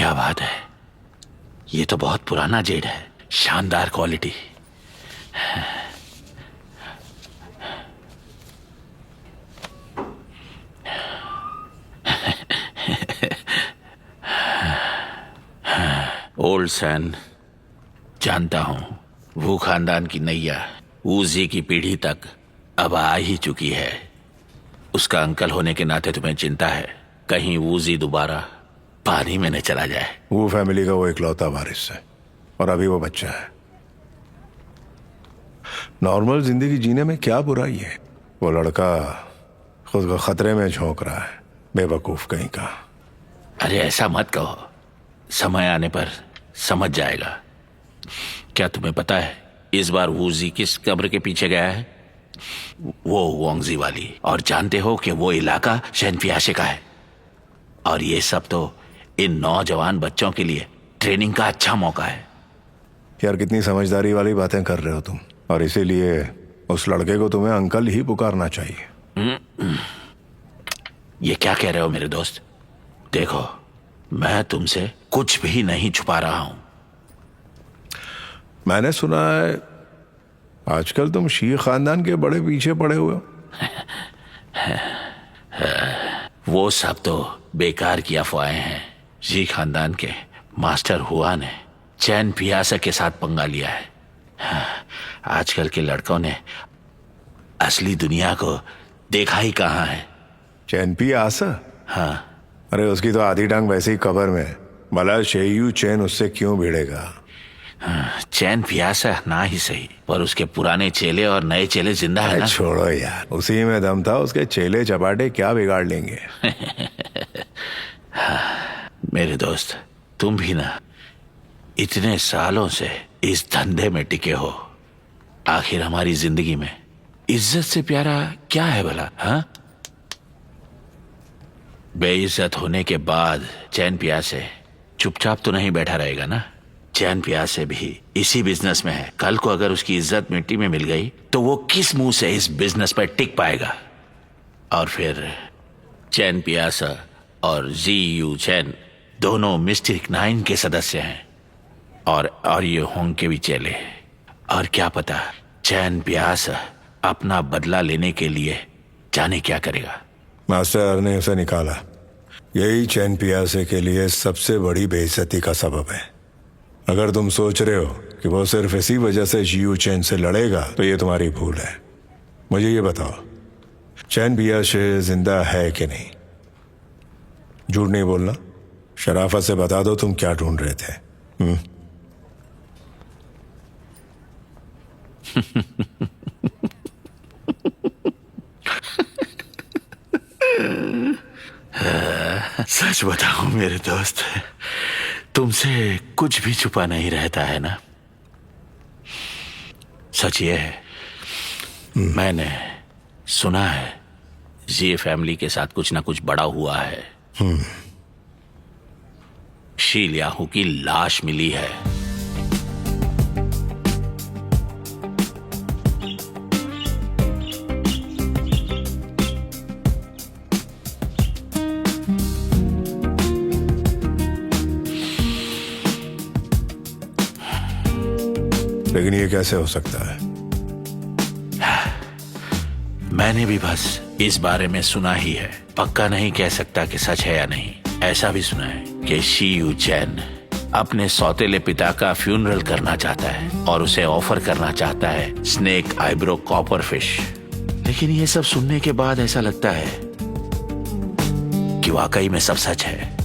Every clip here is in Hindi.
क्या बात है, ये तो बहुत पुराना जेड है, शानदार क्वालिटी। ओल्ड सन, जानता हूं वो खानदान की नैया वूजी की पीढ़ी तक अब आ ही चुकी है। उसका अंकल होने के नाते तुम्हें चिंता है कहीं वूजी दोबारा पानी में न चला जाए। वो फैमिली का वो इकलौता वारिस है और अभी वो बच्चा है। नॉर्मल जिंदगी जीने में क्या बुराई है? वो लड़का खुद को खतरे में झोंक रहा है, बेवकूफ कहीं का। अरे ऐसा मत कहो, समय आने पर समझ जाएगा। क्या तुम्हें पता है इस बार वूजी किस कब्र के पीछे गया है? वो वोंगजी वाली। और जानते हो कि वो इलाका शैनपियाशे का है। और ये सब तो इन नौजवान बच्चों के लिए ट्रेनिंग का अच्छा मौका है। यार कितनी समझदारी वाली बातें कर रहे हो तुम, और इसीलिए उस लड़के को तुम्हें अंकल ही पुकारना चाहिए। ये क्या कह रहे हो मेरे दोस्त? देखो, मैं तुमसे कुछ भी नहीं छुपा रहा हूं। मैंने सुना है आजकल तुम शी खानदान के बड़े पीछे पड़े हुए हो। वो सब तो बेकार की अफवाहें हैं। जी खानदान के मास्टर हुआ ने चैन पियासा के साथ पंगा लिया है। आजकल के लड़कों ने असली दुनिया को देखा ही कहाँ है। चैन पियासा? हाँ। अरे उसकी तो आधी टांग वैसे ही कब्र में है। भला शेयू चैन उससे क्यों भिड़ेगा? चैन पियासा ना ही सही, पर उसके पुराने चेले और नए चेले जिंदा है ना। छोड़ो यार, उसी में दम था। उसके चेले चपाटे क्या बिगाड़ लेंगे। मेरे दोस्त, तुम भी ना इतने सालों से इस धंधे में टिके हो। आखिर हमारी जिंदगी में इज्जत से प्यारा क्या है भला? हाँ, बेइज्जत होने के बाद चैन पियासे चुपचाप तो नहीं बैठा रहेगा ना। चैन पियासे भी इसी बिजनेस में है। कल को अगर उसकी इज्जत मिट्टी में मिल गई तो वो किस मुंह से इस बिजनेस पर टिक पाएगा? और फिर चैन पियासा और जी यू चैन दोनों मिस्टिक 9 के सदस्य हैं, और ये होंग के भी चेले। और क्या पता चैन पियासा अपना बदला लेने के लिए जाने क्या करेगा। मास्टर ने उसे निकाला। यही चैन पियासे के लिए सबसे बड़ी बेइज्जती का सबब है। अगर तुम सोच रहे हो कि वो सिर्फ इसी वजह से जियू चैन से लड़ेगा तो ये तुम्हारी भूल है। मुझे ये बताओ, चैन पियासे जिंदा है कि नहीं? झूठ नहीं बोलना, शराफत से बता दो तुम क्या ढूंढ रहे थे। सच बताऊं मेरे दोस्त, तुमसे कुछ भी छुपा नहीं रहता है ना। सच ये है, मैंने सुना है ये फैमिली के साथ कुछ ना कुछ बड़ा हुआ है। शी लियाहू की लाश मिली है। लेकिन ये कैसे हो सकता है? मैंने भी बस इस बारे में सुना ही है, पक्का नहीं कह सकता कि सच है या नहीं। ऐसा भी सुना है कि शी यू चैन अपने सौतेले पिता का फ्यूनरल करना चाहता है और उसे ऑफर करना चाहता है स्नेक आईब्रो कॉपर फिश। लेकिन ये सब सुनने के बाद ऐसा लगता है कि वाकई में सब सच है।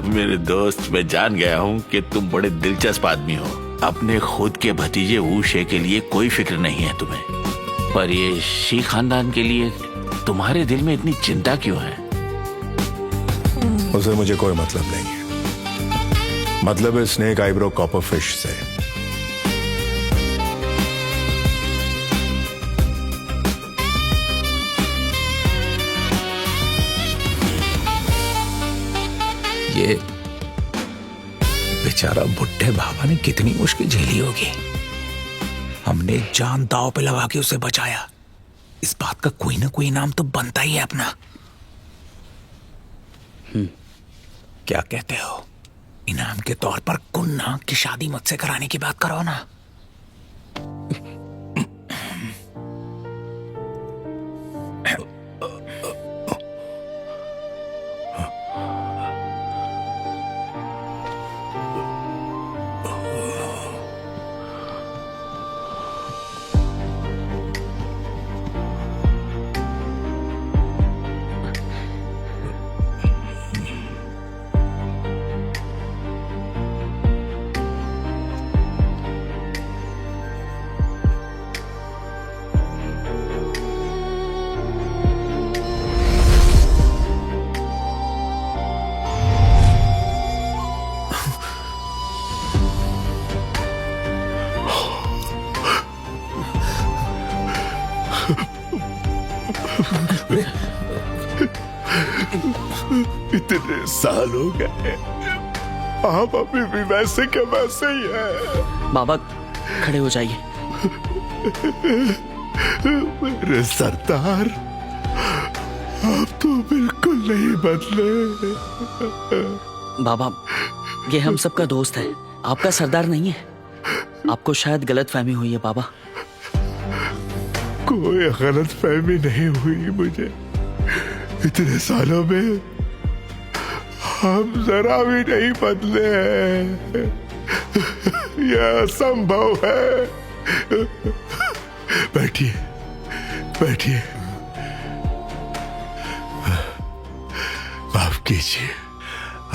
मेरे दोस्त, मैं जान गया हूँ कि तुम बड़े दिलचस्प आदमी हो। अपने खुद के भतीजे वूशे के लिए कोई फिक्र नहीं है तुम्हें, पर ये शी खानदान के लिए तुम्हारे दिल में इतनी चिंता क्यों है? उसे मुझे कोई मतलब नहीं है। मतलब है स्नेक आईब्रो कॉपर फिश से। ये बेचारा बुढ़े बाबा ने कितनी मुश्किल झेली होगी। हमने जान दांव पे लगा के उसे बचाया, इस बात का कोई ना कोई इनाम तो बनता ही है अपना। क्या कहते हो? इनाम के तौर पर कुन्ना की शादी मुझसे कराने की बात करो ना। इतने साल हो गए, आप अभी भी वैसे के वैसे ही है। बाबा खड़े हो जाइए। मेरे सरदार, आप तो बिल्कुल नहीं बदले। बाबा ये हम सबका दोस्त है, आपका सरदार नहीं है। आपको शायद गलत फहमी हुई है बाबा। कोई गलत फहमी नहीं हुई मुझे। इतने सालों में हम जरा भी नहीं बदले हैं। यह असंभव है। बैठिए बैठिए। माफ कीजिए,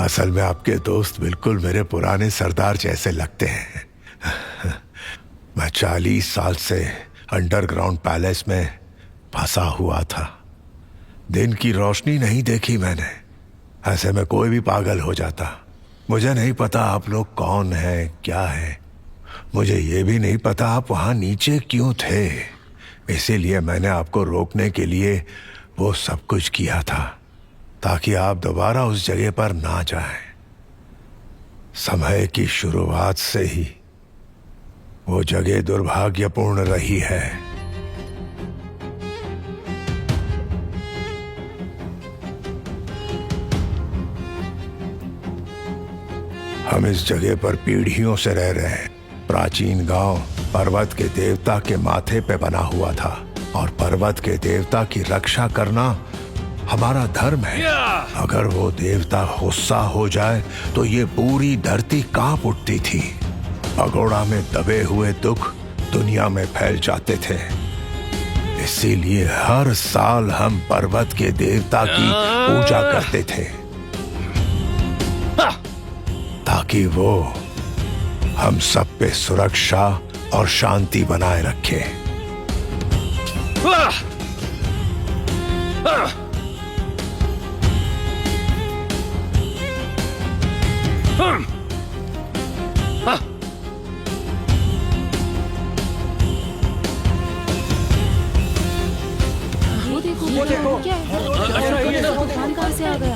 असल में आपके दोस्त बिल्कुल मेरे पुराने सरदार जैसे लगते हैं। मैं 40 साल से अंडरग्राउंड पैलेस में फंसा हुआ था। दिन की रोशनी नहीं देखी मैंने। ऐसे में कोई भी पागल हो जाता। मुझे नहीं पता आप लोग कौन हैं, क्या है। मुझे ये भी नहीं पता आप वहां नीचे क्यों थे। इसीलिए मैंने आपको रोकने के लिए वो सब कुछ किया था, ताकि आप दोबारा उस जगह पर ना जाएं। समय की शुरुआत से ही वो जगह दुर्भाग्यपूर्ण रही है। हम इस जगह पर पीढ़ियों से रह रहे हैं। प्राचीन गांव पर्वत के देवता के माथे पे बना हुआ था, और पर्वत के देवता की रक्षा करना हमारा धर्म है। अगर वो देवता गुस्सा हो जाए तो ये पूरी धरती कांप उठती थी। पगोड़ा में दबे हुए दुख दुनिया में फैल जाते थे। इसीलिए हर साल हम पर्वत के देवता की पूजा करते थे, ताकि वो हम सब पे सुरक्षा और शांति बनाए रखे। वो देखो क्या है? तूफान कहाँ से आ गया?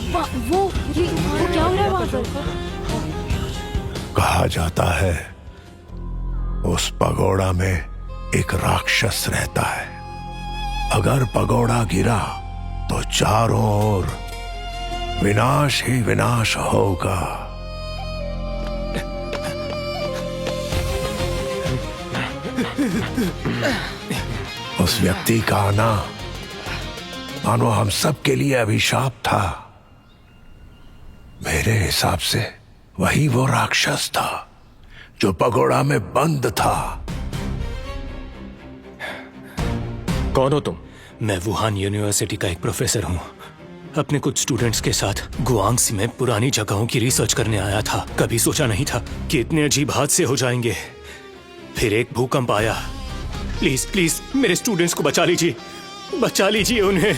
वो क्या हो रहा है वहाँ पर? कहा जाता है उस पगोड़ा में एक राक्षस रहता है। अगर पगोड़ा गिरा तो चारों ओर विनाश ही विनाश होगा। उस व्यक्ति का आना मानो हम सब के लिए अभिशाप था। मेरे हिसाब से वही वो राक्षस था जो पगोड़ा में बंद था। कौन हो तुम? मैं वुहान यूनिवर्सिटी का एक प्रोफेसर हूँ। अपने कुछ स्टूडेंट्स के साथ गुआंगसी में पुरानी जगहों की रिसर्च करने आया था। कभी सोचा नहीं था कि इतने अजीब हादसे हो जाएंगे। फिर एक भूकंप आया। प्लीज प्लीज मेरे स्टूडेंट्स को बचा लीजिए, बचा लीजिए उन्हें।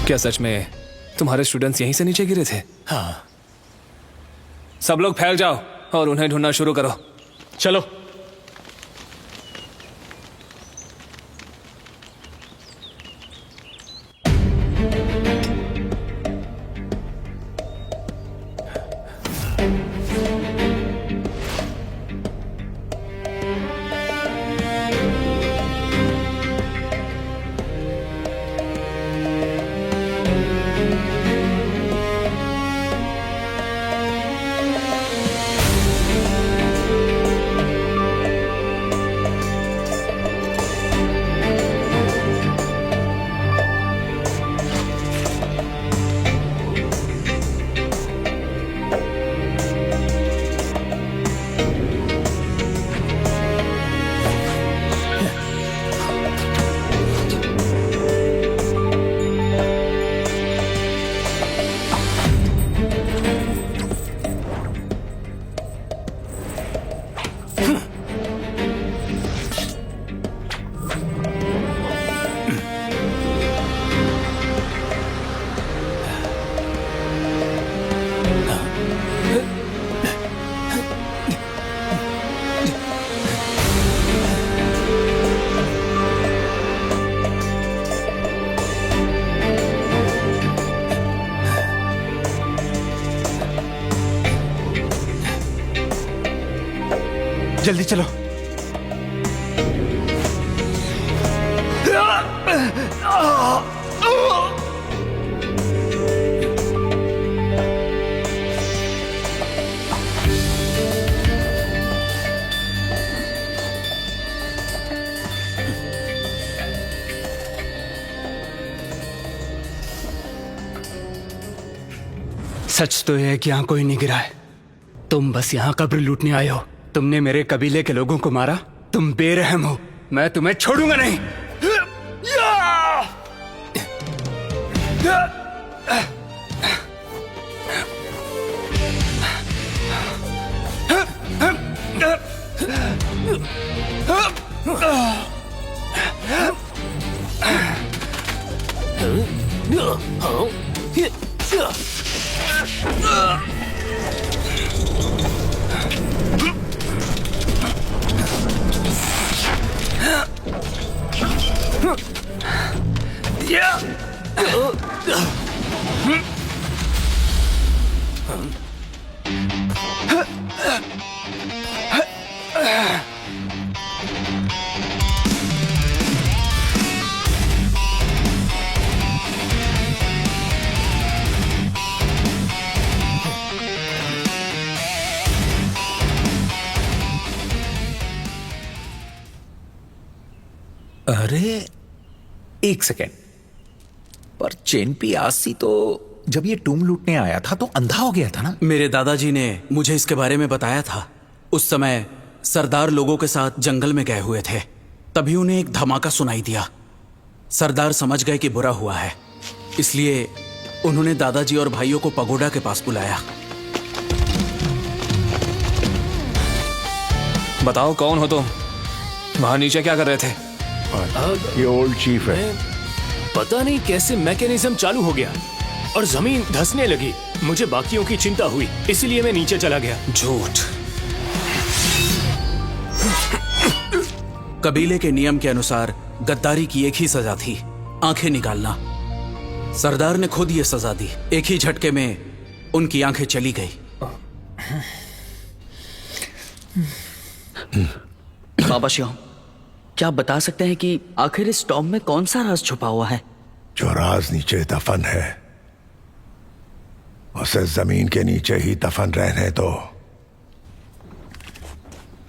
क्या सच में तुम्हारे स्टूडेंट्स यहीं से नीचे गिरे थे? हाँ। सब लोग फैल जाओ और उन्हें ढूंढना शुरू करो। चलो। जल्दी चलो। सच तो यह है कि यहां कोई नहीं गिरा है। तुम बस यहां कब्र लूटने आए हो। तुमने मेरे कबीले के लोगों को मारा। तुम बेरहम हो। मैं तुम्हें छोड़ूंगा नहीं। अरे एक सेकेंड, पर चेनपी आसी तो जब ये टूम लूटने आया था तो अंधा हो गया था ना? मेरे दादाजी ने मुझे इसके बारे में बताया था। उस समय सरदार लोगों के साथ जंगल में गए हुए थे। तभी उन्हें एक धमाका सुनाई दिया। सरदार समझ गए कि बुरा हुआ है, इसलिए उन्होंने दादाजी और भाइयों को पगोडा के पास बुलाया। बताओ कौन हो तुम? वहां नीचे क्या कर रहे थे? ये ओल्ड चीफ है। पता नहीं कैसे मैकेनिज्म चालू हो गया और जमीन धंसने लगी। मुझे बाकियों की चिंता हुई, इसलिए मैं नीचे चला गया। झूठ। कबीले के नियम के अनुसार गद्दारी की एक ही सजा थी, आंखें निकालना। सरदार ने खुद ये सजा दी। एक ही झटके में उनकी आंखें चली गई। बाबा श्याम, क्या आप बता सकते हैं कि आखिर इस टॉम में कौन सा राज छुपा हुआ है? जो राज नीचे दफन है उसे जमीन के नीचे ही दफन रहने दो।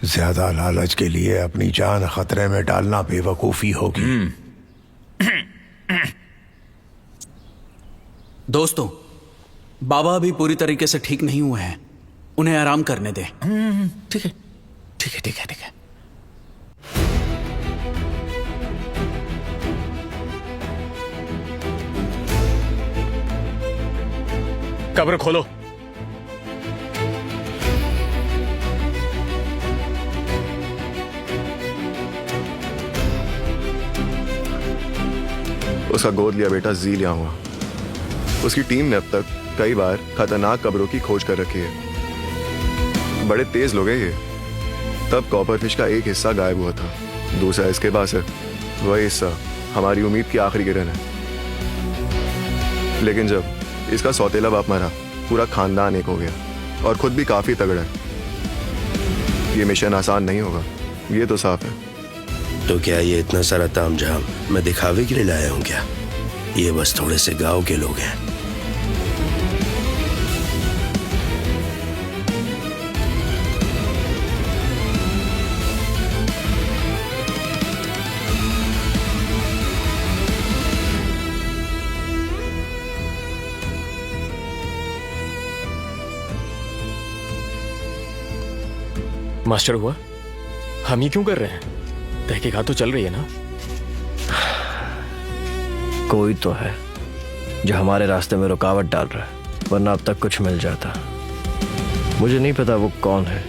ज्यादा लालच के लिए अपनी जान खतरे में डालना बेवकूफी होगी। दोस्तों, बाबा अभी पूरी तरीके से ठीक नहीं हुए हैं। उन्हें आराम करने दें। ठीक है ठीक है ठीक है ठीक है। कब्र खोलो। उसका गोद लिया बेटा जी लिया हुआ। उसकी टीम ने अब तक कई बार खतरनाक कब्रों की खोज कर रखी है। बड़े तेज लोग हैं ये। तब कॉपर फिश का एक हिस्सा गायब हुआ था, दूसरा इसके पास है। वही हिस्सा हमारी उम्मीद की आखिरी किरण है। लेकिन जब इसका सौतेला बाप मरा, पूरा खानदान एक हो गया और खुद भी काफी तगड़ा है। ये मिशन आसान नहीं होगा, ये तो साफ है। तो क्या ये इतना सारा तामझाम मैं दिखावे के लिए लाया हूं क्या? ये बस थोड़े से गांव के लोग हैं। मास्टर हुआ, हम ये क्यों कर रहे हैं? तहकीकात तो चल रही है ना? कोई तो है जो हमारे रास्ते में रुकावट डाल रहा है, वरना अब तक कुछ मिल जाता। मुझे नहीं पता वो कौन है,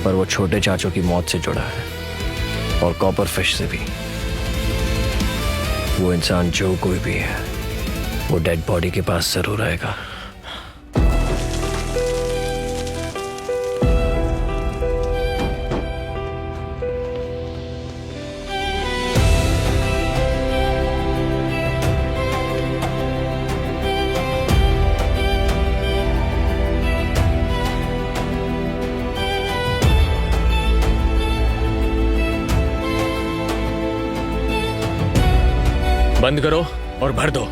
पर वो छोटे चाचों की मौत से जुड़ा है और कॉपर फिश से भी। वो इंसान जो कोई भी है, वो डेड बॉडी के पास जरूर आएगा। बंद करो और भर दो।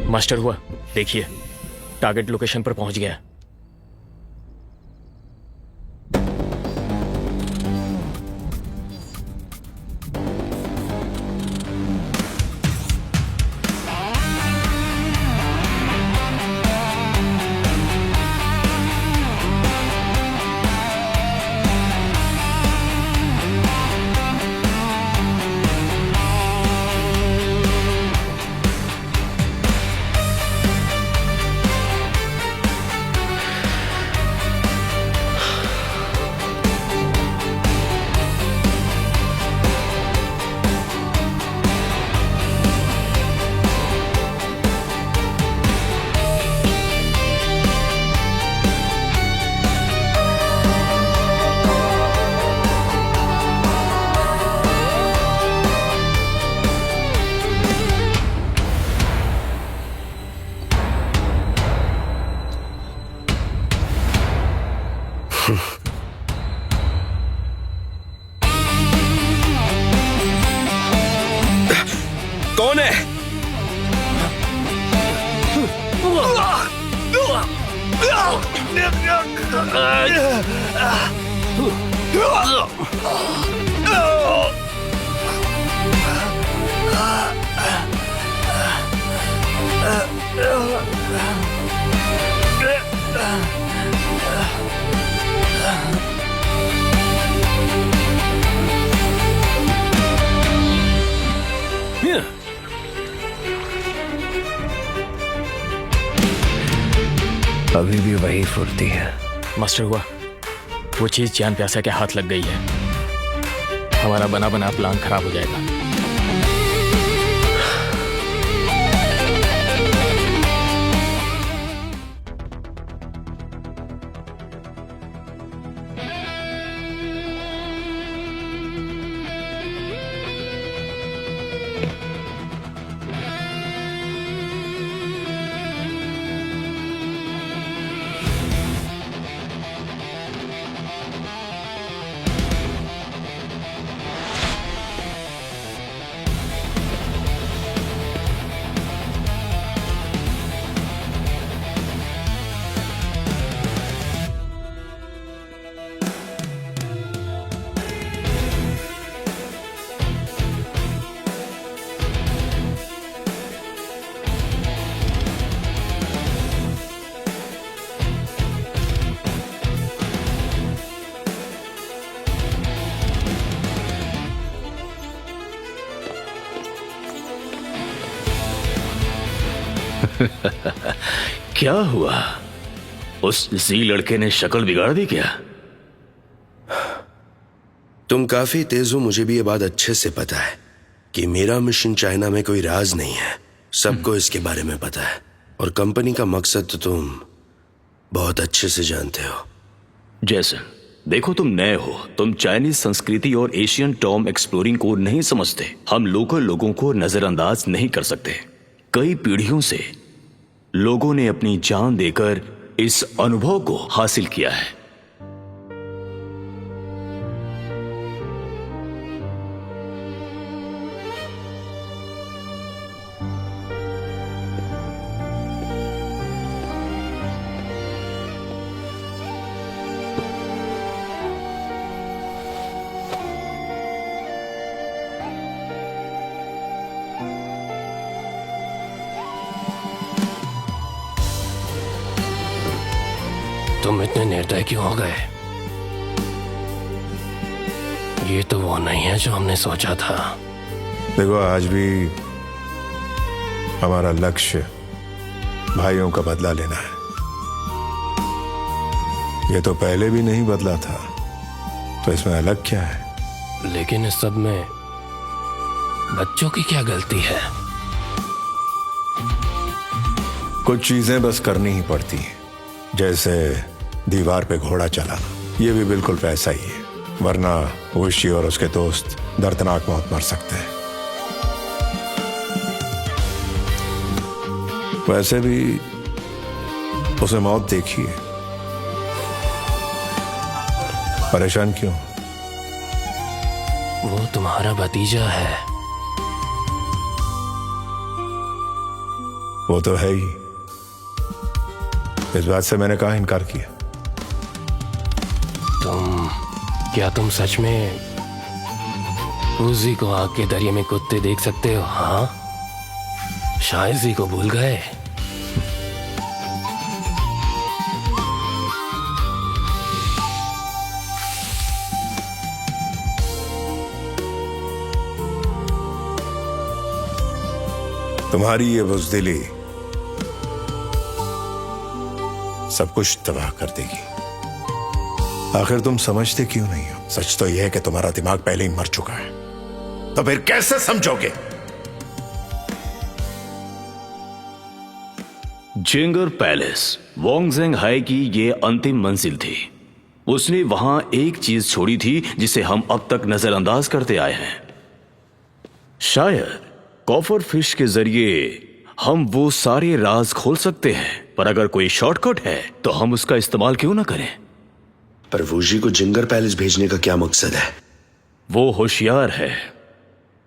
मास्टर हुआ, देखिए टारगेट लोकेशन पर पहुंच गया। कौन है? अभी भी वही फुर्ती है। मास्टर हुआ, वो चीज जान प्यासा के हाथ लग गई है। हमारा बना बना प्लान खराब हो जाएगा। क्या हुआ? उस जी लड़के ने शक्ल बिगाड़ दी क्या? तुम काफी तेज हो, मुझे भी ये बात अच्छे से पता है कि मेरा मिशन चाइना में कोई राज नहीं है। सबको इसके बारे में पता है और कंपनी का मकसद तो तुम बहुत अच्छे से जानते हो। जैसन, देखो तुम नए हो, तुम चाइनीज संस्कृति और एशियन टॉम एक्सप्लोरिंग को नहीं समझते। हम लोकल लोगों को नजरअंदाज नहीं कर सकते। कई पीढ़ियों से लोगों ने अपनी जान देकर इस अनुभव को हासिल किया है। तुम इतने निर्दय क्यों हो गए? ये तो वो नहीं है जो हमने सोचा था। देखो, आज भी हमारा लक्ष्य भाइयों का बदला लेना है। ये तो पहले भी नहीं बदला था, तो इसमें अलग क्या है? लेकिन इस सब में बच्चों की क्या गलती है? कुछ चीजें बस करनी ही पड़ती हैं, जैसे दीवार पे घोड़ा चलाना। ये भी बिल्कुल वैसा ही है, वरना वुशी और उसके दोस्त दर्दनाक मौत मर सकते हैं। वैसे भी उसे मौत देखी है, परेशान क्यों? वो तुम्हारा भतीजा है। वो तो है ही, इस बात से मैंने कहा इनकार किया। क्या तुम सच में उसी को आग के दरिया में कुत्ते देख सकते हो? हाँ, शायद ही को भूल गए। तुम्हारी ये बुज़दिली सब कुछ तबाह कर देगी। आखिर तुम समझते क्यों नहीं हो? सच तो यह है कि तुम्हारा दिमाग पहले ही मर चुका है, तो फिर कैसे समझोगे? जिंगर पैलेस वोंगजेंग हाई की ये अंतिम मंजिल थी। उसने वहां एक चीज छोड़ी थी जिसे हम अब तक नजरअंदाज करते आए हैं। शायद कॉपर फिश के जरिए हम वो सारे राज खोल सकते हैं, पर अगर कोई शॉर्टकट है तो हम उसका इस्तेमाल क्यों ना करें? पर वुशी को जिंगर पैलेस भेजने का क्या मकसद है? वो होशियार है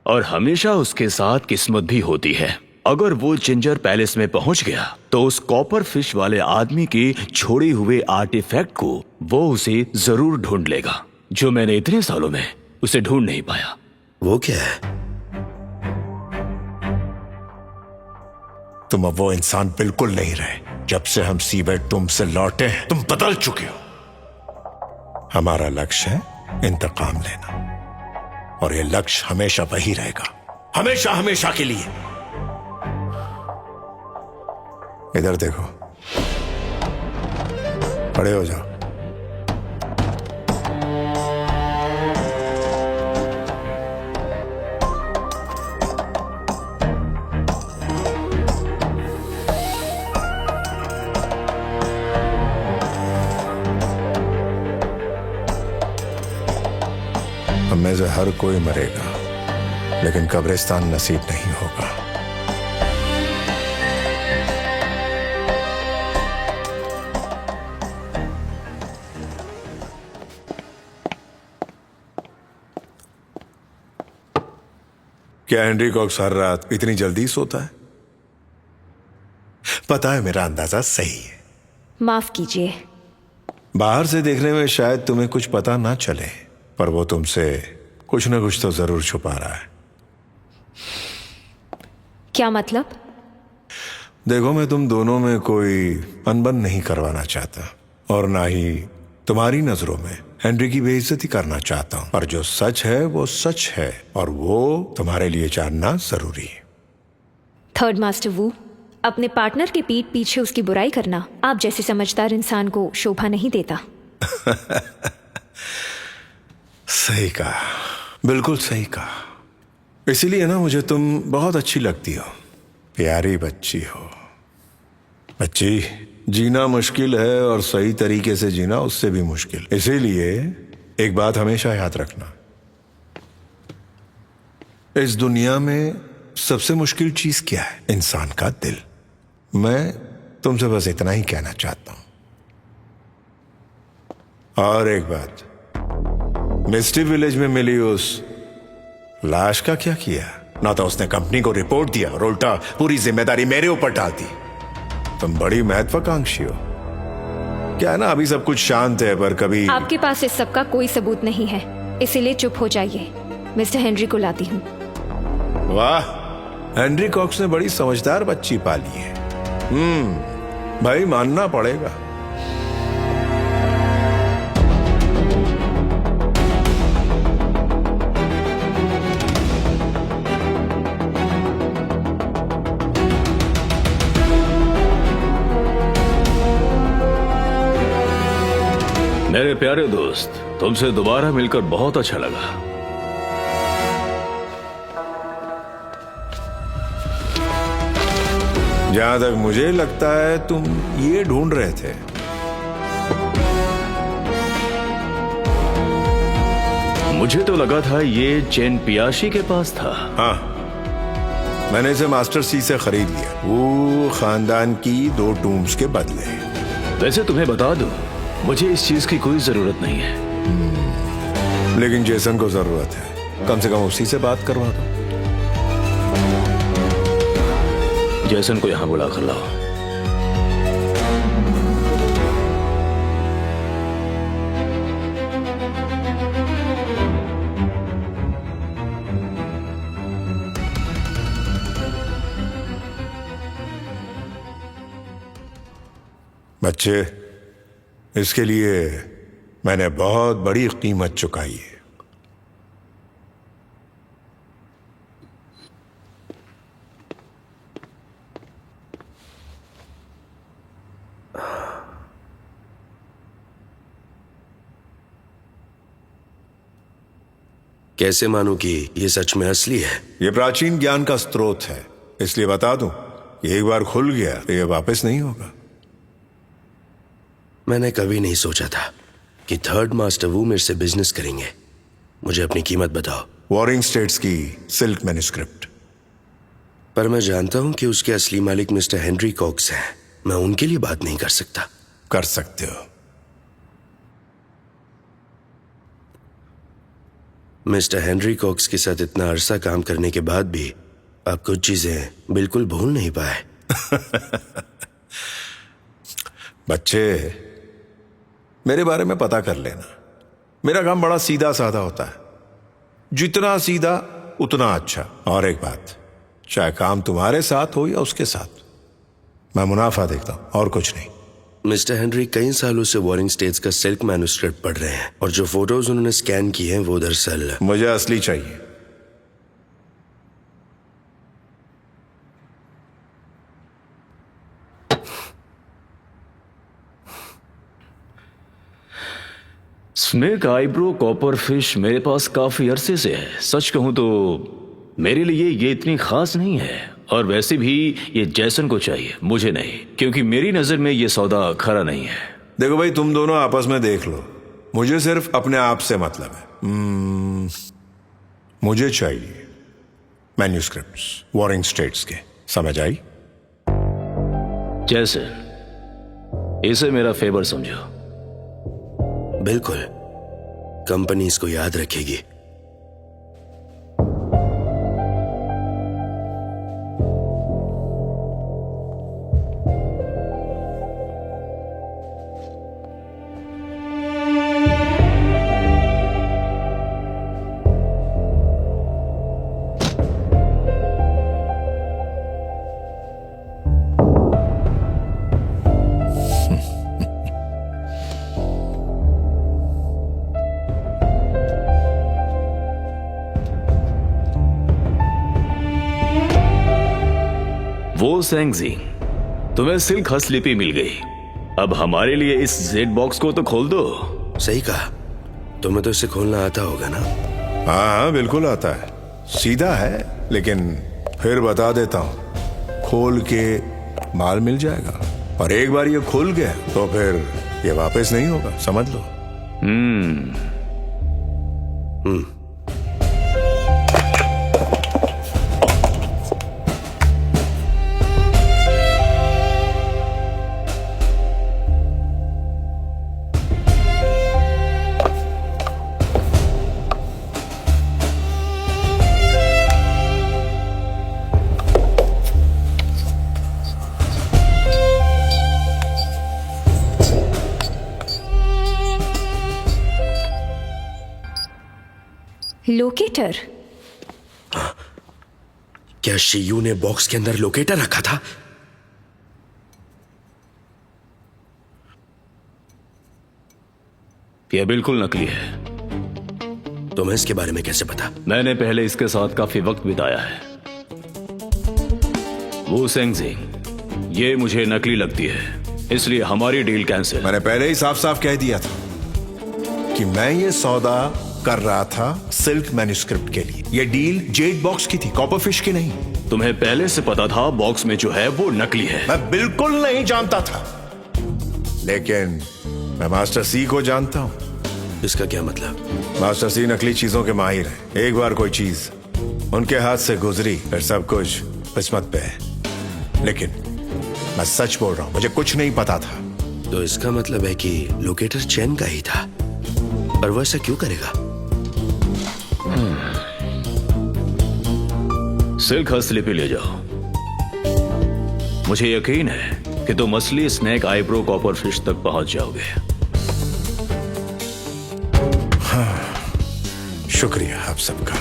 और हमेशा उसके साथ किस्मत भी होती है। अगर वो जिंजर पैलेस में पहुंच गया तो उस कॉपर फिश वाले आदमी के छोड़े हुए आर्टिफैक्ट को वो उसे जरूर ढूंढ लेगा, जो मैंने इतने सालों में उसे ढूंढ नहीं पाया। वो क्या है? तुम अब वो इंसान बिल्कुल नहीं रहे। जब से हम सीबेट तुमसे लौटे हैं, तुम बदल चुके हो। हमारा लक्ष्य है इंतकाम लेना, और ये लक्ष्य हमेशा वही रहेगा, हमेशा हमेशा के लिए। इधर देखो, खड़े हो जाओ। हम में से हर कोई मरेगा, लेकिन कब्रिस्तान नसीब नहीं होगा। क्या हेनरी कॉक्स हर रात इतनी जल्दी सोता है? पता है, मेरा अंदाजा सही है। माफ कीजिए। बाहर से देखने में शायद तुम्हें कुछ पता ना चले, पर वो तुमसे कुछ ना कुछ तो जरूर छुपा रहा है। क्या मतलब? देखो, मैं तुम दोनों में कोई अनबन नहीं करवाना चाहता, और ना ही तुम्हारी नजरों में हेनरी की बेइज्जती करना चाहता हूं, पर जो सच है वो सच है, और वो तुम्हारे लिए जानना जरूरी है। थर्ड मास्टर वू, अपने पार्टनर के पीठ पीछे उसकी बुराई करना आप जैसे समझदार इंसान को शोभा नहीं देता। सही कहा, बिल्कुल सही कहा। इसीलिए ना मुझे तुम बहुत अच्छी लगती हो, प्यारी बच्ची हो। बच्ची, जीना मुश्किल है और सही तरीके से जीना उससे भी मुश्किल। इसीलिए एक बात हमेशा याद रखना, इस दुनिया में सबसे मुश्किल चीज क्या है? इंसान का दिल। मैं तुमसे बस इतना ही कहना चाहता हूं। और एक बात, मिस्टी विलेज में मिली उस लाश का क्या किया? ना तो उसने कंपनी को रिपोर्ट दिया और उल्टा पूरी जिम्मेदारी मेरे ऊपर डाल दी। तुम बड़ी महत्वाकांक्षी हो। क्या है ना, अभी सब कुछ शांत है, पर कभी आपके पास इस सब का कोई सबूत नहीं है, इसीलिए चुप हो जाइए। मिस्टर हेनरी को लाती हूँ। वाह, हेनरी कॉक्स ने बड़ी समझदार बच्ची पाली है। भाई मानना पड़ेगा। मेरे प्यारे दोस्त, तुमसे दोबारा मिलकर बहुत अच्छा लगा। जहां तक मुझे लगता है तुम ये ढूंढ रहे थे। मुझे तो लगा था ये चेन पियाशी के पास था। हाँ, मैंने इसे मास्टर सी से खरीद लिया, वो खानदान की 2 टूम्स के बदले। वैसे तुम्हें बता दूं, मुझे इस चीज की कोई जरूरत नहीं है। लेकिन जेसन को जरूरत है, कम से कम उसी से बात करवा दो। जेसन को यहां बुला कर लाओ। बच्चे, इसके लिए मैंने बहुत बड़ी कीमत चुकाई है। कैसे मानूं कि ये सच में असली है? ये प्राचीन ज्ञान का स्रोत है, इसलिए बता दूं, ये एक बार खुल गया तो ये वापस नहीं होगा। मैंने कभी नहीं सोचा था कि थर्ड मास्टर वू मेरे से बिजनेस करेंगे। मुझे अपनी कीमत बताओ। वॉरिंग स्टेट्स की सिल्क मैन्युस्क्रिप्ट। पर मैं जानता हूं कि उसके असली मालिक मिस्टर हेनरी कॉक्स हैं। मैं उनके लिए बात नहीं कर सकता। कर सकते हो। मिस्टर हेनरी कॉक्स के साथ इतना अरसा काम करने के बाद भी आप कुछ चीजें बिल्कुल भूल नहीं पाए। बच्चे, मेरे बारे में पता कर लेना। मेरा काम बड़ा सीधा साधा होता है, जितना सीधा उतना अच्छा। और एक बात, चाहे काम तुम्हारे साथ हो या उसके साथ, मैं मुनाफा देखता हूं और कुछ नहीं। मिस्टर हेनरी कई सालों से वॉरिंग स्टेट्स का सिल्क मैन्युस्क्रिप्ट पढ़ रहे हैं और जो फोटोज उन्होंने स्कैन किए हैं वो दरअसल मुझे असली चाहिए। स्नेक आईब्रो कॉपर फिश मेरे पास काफी अरसे से है। सच कहूं तो मेरे लिए ये इतनी खास नहीं है, और वैसे भी ये जैसन को चाहिए, मुझे नहीं, क्योंकि मेरी नजर में ये सौदा खरा नहीं है। देखो भाई, तुम दोनों आपस में देख लो, मुझे सिर्फ अपने आप से मतलब है। मुझे चाहिए मैन्युस्क्रिप्ट्स वॉरिंग स्टेट्स के, समझ आई? जैसन, इसे मेरा फेवर समझो। बिल्कुल, कंपनी इसको याद रखेगी। वो सेंगजिंग, तुम्हें सिल्क हसलिपि मिल गई। अब हमारे लिए इस जेड बॉक्स को तो खोल दो। सही कहा, तुम्हें तो इसे खोलना आता होगा ना? हाँ हाँ, बिल्कुल आता है। सीधा है, लेकिन फिर बता देता हूं, खोल के माल मिल जाएगा। और एक बार ये खुल गया तो फिर ये वापस नहीं होगा, समझ लो। लोकेटर? क्या शियू ने बॉक्स के अंदर लोकेटर रखा था? यह बिल्कुल नकली है। तुम्हें इसके बारे में कैसे पता? मैंने पहले इसके साथ काफी वक्त बिताया है। वो सेंगजिंग, ये मुझे नकली लगती है, इसलिए हमारी डील कैंसिल। मैंने पहले ही साफ साफ कह दिया था कि मैं ये सौदा कर रहा था सिल्क मैन्युस्क्रिप्ट के लिए। ये डील जेड बॉक्स की थी, कॉपर फिश की नहीं। तुम्हें पहले से पता था बॉक्स में जो है वो नकली है? मैं बिल्कुल नहीं जानता था, लेकिन मैं मास्टर सी को जानता हूं। इसका क्या मतलब? मास्टर सी नकली चीजों के माहिर हैं। एक बार कोई चीज उनके हाथ से गुजरी फिर सब कुछ किस्मत पे है। लेकिन मैं सच बोल रहा हूं, मुझे कुछ नहीं पता था। तो इसका मतलब है कि लोकेटर चैन का ही था, पर वो ऐसा क्यों करेगा? सिल्क हस्तलिपि ले जाओ। मुझे यकीन है कि तुम असली स्नेक आईब्रो कॉपर फिश तक पहुंच जाओगे। शुक्रिया आप सबका।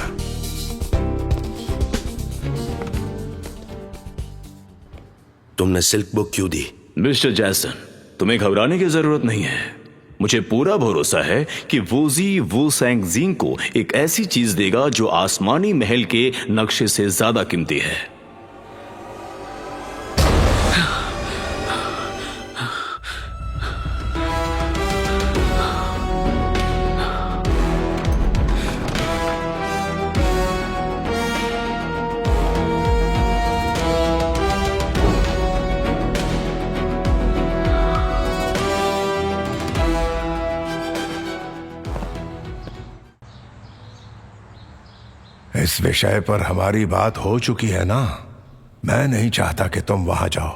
तुमने सिल्क बुक क्यों दी? मिस्टर जैसन, तुम्हें घबराने की जरूरत नहीं है। मुझे पूरा भरोसा है कि वूजी वू सेंगजिंग को एक ऐसी चीज देगा जो आसमानी महल के नक्शे से ज्यादा कीमती है। इस विषय पर हमारी बात हो चुकी है ना। मैं नहीं चाहता कि तुम वहां जाओ,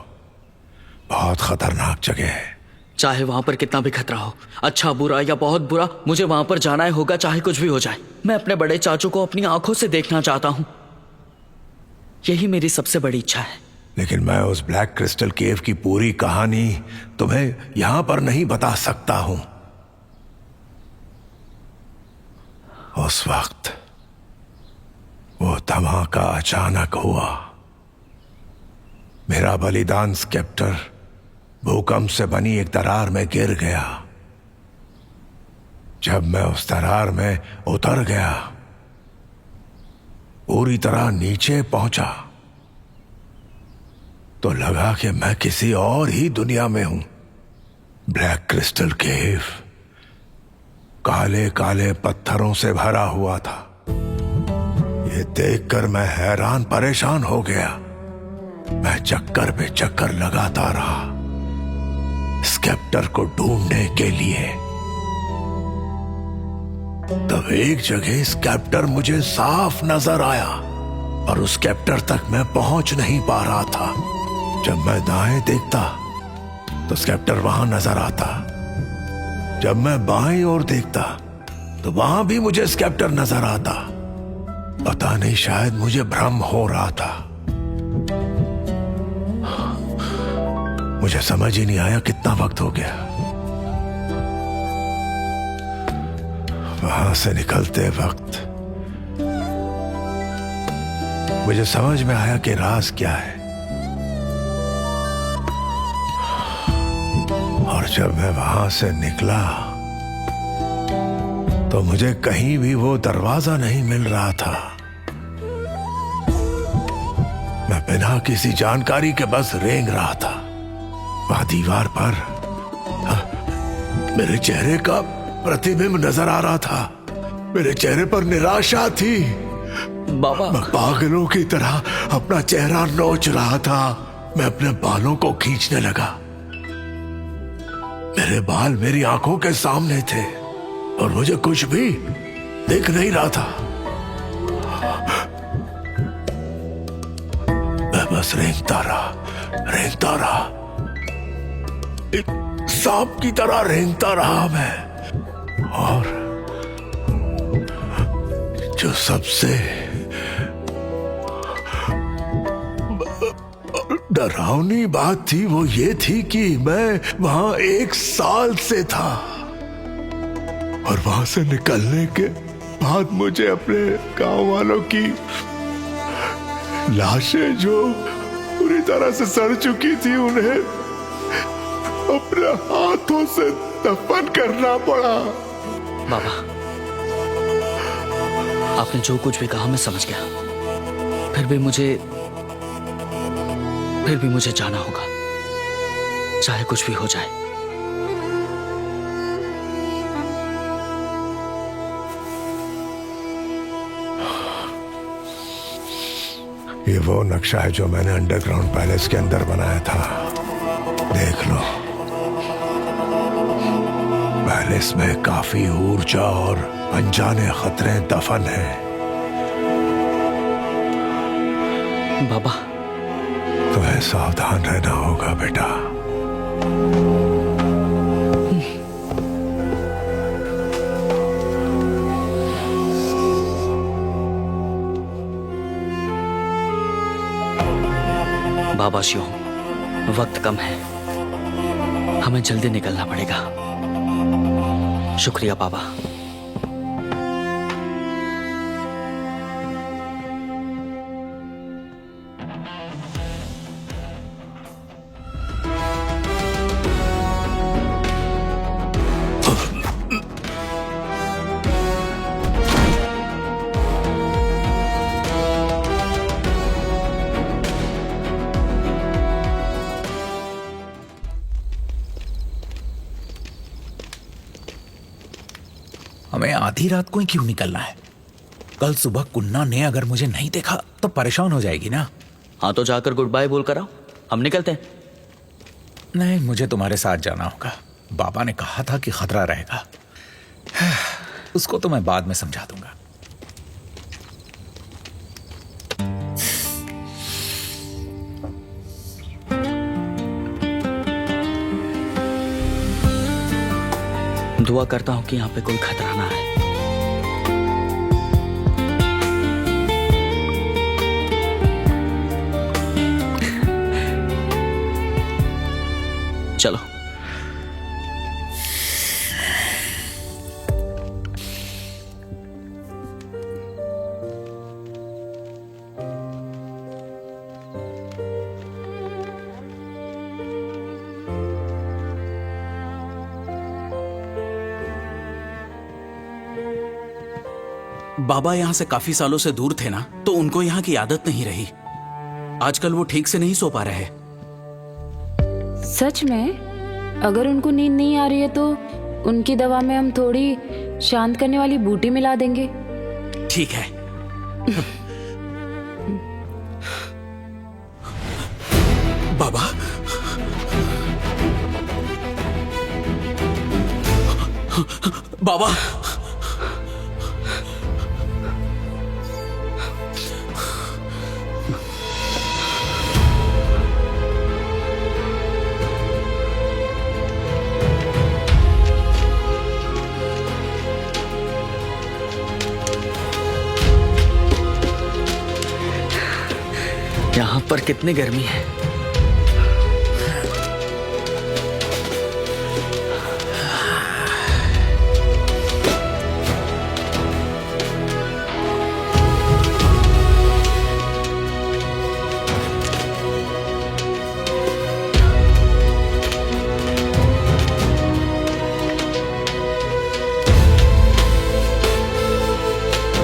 बहुत खतरनाक जगह है। चाहे वहां पर कितना भी खतरा हो, अच्छा बुरा या बहुत बुरा, मुझे वहां पर जाना ही होगा, चाहे कुछ भी हो जाए। मैं अपने बड़े चाचू को अपनी आंखों से देखना चाहता हूं, यही मेरी सबसे बड़ी इच्छा है। लेकिन मैं उस ब्लैक क्रिस्टल केव की पूरी कहानी तुम्हें यहां पर नहीं बता सकता हूं। उस वक्त वो धमाका अचानक हुआ। मेरा बलिदान स्केप्टर भूकंप से बनी एक दरार में गिर गया। जब मैं उस दरार में उतर गया, पूरी तरह नीचे पहुंचा, तो लगा कि मैं किसी और ही दुनिया में हूं। ब्लैक क्रिस्टल केव काले काले पत्थरों से भरा हुआ था। ये देखकर मैं हैरान परेशान हो गया। मैं चक्कर पे चक्कर लगाता रहा स्केप्टर को ढूंढने के लिए। तब एक जगह स्केप्टर मुझे साफ नजर आया, और उस स्केप्टर तक मैं पहुंच नहीं पा रहा था। जब मैं दाएं देखता तो स्केप्टर वहां नजर आता। जब मैं बाएं ओर देखता तो वहां भी मुझे स्केप्टर नजर आता। पता नहीं, शायद मुझे भ्रम हो रहा था। मुझे समझ ही नहीं आया कितना वक्त हो गया। वहां से निकलते वक्त मुझे समझ में आया कि राज क्या है। और जब मैं वहां से निकला तो मुझे कहीं भी वो दरवाजा नहीं मिल रहा था। मैं बिना किसी जानकारी के बस रेंग रहा था। वहां दीवार पर मेरे चेहरे का प्रतिबिंब नजर आ रहा था। मेरे चेहरे पर निराशा थी। बाबा, मैं पागलों की तरह अपना चेहरा नोच रहा था। मैं अपने बालों को खींचने लगा। मेरे बाल मेरी आंखों के सामने थे और मुझे कुछ भी दिख नहीं रहा था। मैं बस रेंगता रहा, एक सांप की तरह रेंगता रहा मैं। और जो सबसे डरावनी बात थी वो ये थी कि मैं वहां 1 साल से था और वहां से निकलने के बाद मुझे अपने गांव वालों की लाशें जो पूरी तरह से सड़ चुकी थी उन्हें अपने हाथों से दफन करना पड़ा। बाबा, आपने जो कुछ भी कहा मैं समझ गया। फिर भी मुझे जाना होगा, चाहे कुछ भी हो जाए। ये वो नक्शा है जो मैंने अंडरग्राउंड पैलेस के अंदर बनाया था। देख लो, पैलेस में काफी ऊर्जा और अनजाने खतरे दफन हैं। बाबा, तुम्हें सावधान रहना होगा बेटा। बाबा शिव, वक्त कम है, हमें जल्दी निकलना पड़ेगा। शुक्रिया बाबा। हमें आधी रात को ही क्यों निकलना है? कल सुबह कुन्ना ने अगर मुझे नहीं देखा तो परेशान हो जाएगी ना। हाँ तो जाकर गुड बाय बोल कर आओ, हम निकलते हैं। नहीं, मुझे तुम्हारे साथ जाना होगा। बाबा ने कहा था कि खतरा रहेगा। उसको तो मैं बाद में समझा दूंगा। दुआ करता हूं कि यहां पे कोई खतरा ना आए। चलो। बाबा यहाँ से काफी सालों से दूर थे ना, तो उनको यहाँ की आदत नहीं रही। आजकल वो ठीक से नहीं सो पा रहे। सच में? अगर उनको नींद नहीं आ रही है तो उनकी दवा में हम थोड़ी शांत करने वाली बूटी मिला देंगे। ठीक है। बाबा, बाबा, यहाँ पर कितनी गर्मी है।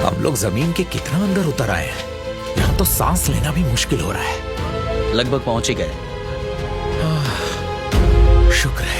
हम लोग जमीन के कितना अंदर उतर आए हैं। यहाँ तो सांस लेना भी मुश्किल हो रहा है। लगभग पहुंच ही गए। शुक्र है।